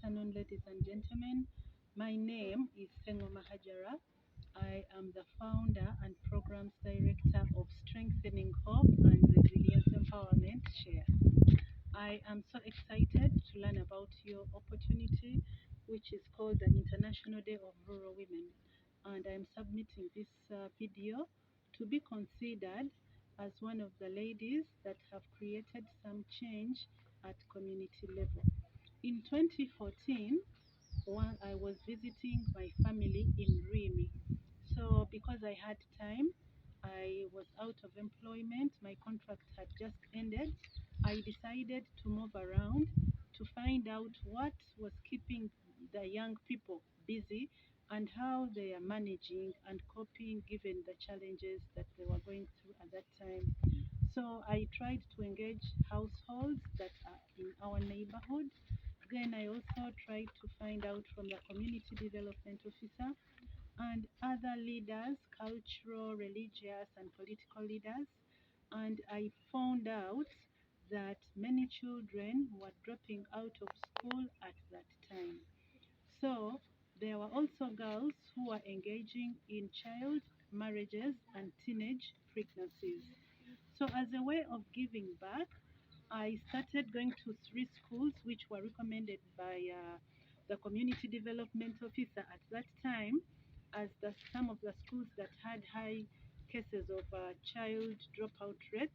afternoon, ladies and gentlemen. My name is Sengoma Hajara. I am the founder and programs director of Strengthening Hope and Resilience Empowerment Share. I am so excited to learn about your opportunity, which is called the International Day of Rural Women. And I'm submitting this video to be considered as one of the ladies that have created some change at community level. In 2014, while I was visiting my family in Rimi, so because I had time, I was out of employment, my contract had just ended. I decided to move around to find out what was keeping the young people busy and how they are managing and coping given the challenges that they were going through at that time. So I tried to engage households that are in our neighborhood. Then I also tried to find out from the community development officer and other leaders, cultural, religious, and political leaders. And I found out that many children were dropping out of school at that time. So there were also girls who were engaging in child marriages and teenage pregnancies. So as a way of giving back, I started going to three schools which were recommended by the community development officer at that time as some of the schools that had high cases of child dropout rates.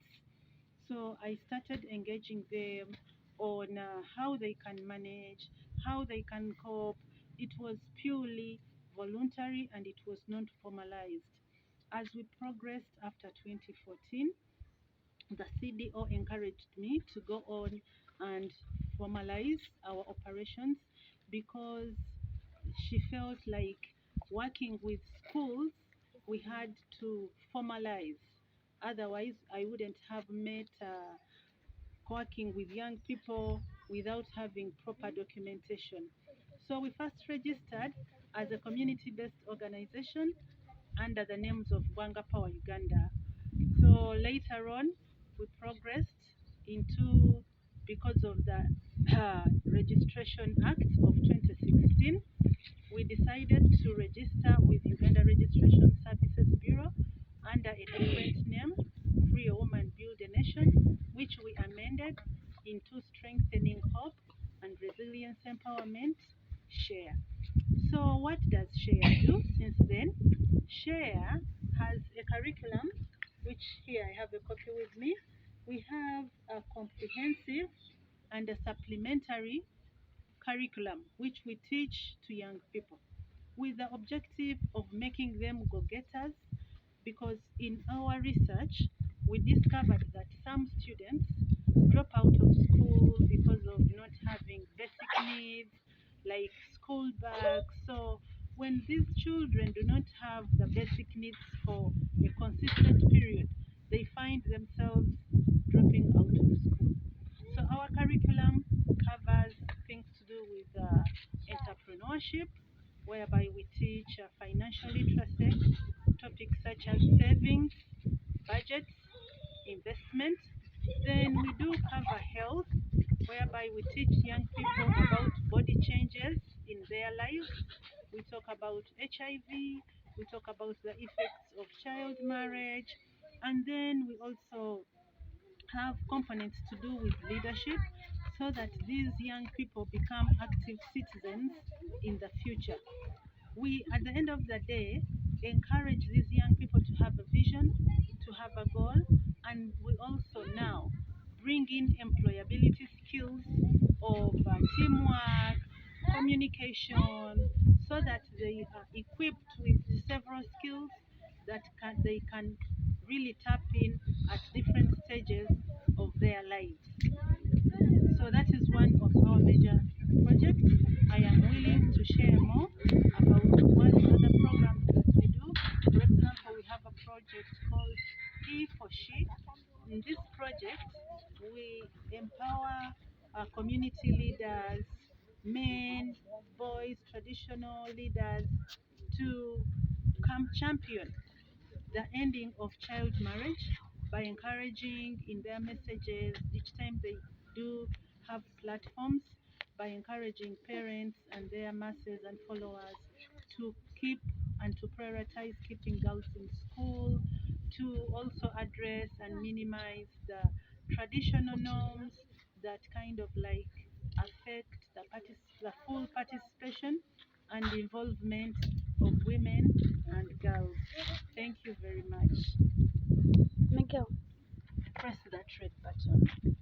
So I started engaging them on how they can manage, how they can cope. It was purely voluntary and it was not formalized. As we progressed after 2014, the CDO encouraged me to go on and formalize our operations because she felt like working with schools, we had to formalize. Otherwise, I wouldn't have met working with young people without having proper documentation. So we first registered as a community-based organization under the names of Bwanga Power Uganda. So later on, we progressed into, because of the Registration Act of 2016, we decided to register with Uganda Registration Services Bureau under a different name, Free a Woman Build a Nation, which we amended into Strengthening Hope and Resilience Empowerment Share. So what does Share do since then? Share has a curriculum, which here I have a copy with me. We have a comprehensive and a supplementary curriculum, which we teach to young people with the objective of making them go-getters, because in our research, we discovered that some students drop out of school because of not having basic needs like school bags. So when these children do not have the basic needs for a consistent period, they find themselves dropping out of school. So our curriculum covers things to do with entrepreneurship, whereby we teach financial literacy, topics such as savings, budgets, investment. Then we do cover health, whereby we teach young people about body changes in their lives. We talk about HIV, we talk about the effects of child marriage, and then we also have components to do with leadership so that these young people become active citizens in the future. We, at the end of the day, encourage these young people to have a vision, to have a goal, and we also now bring in employability skills of teamwork, communication, so that they are equipped with several skills that they can really tap in at different stages of their lives. So that is one of our major projects. I am willing to share more about what other programs that we do. For example, we have a project called He for She. In this project, we empower community leaders, men, boys, traditional leaders to come champion the ending of child marriage by encouraging in their messages each time they do have platforms, by encouraging parents and their masses and followers to keep and to prioritize keeping girls in school, to also address and minimize the traditional norms that kind of like affect the full participation and involvement of women and girls. Thank you very much. Miguel. Press that red button.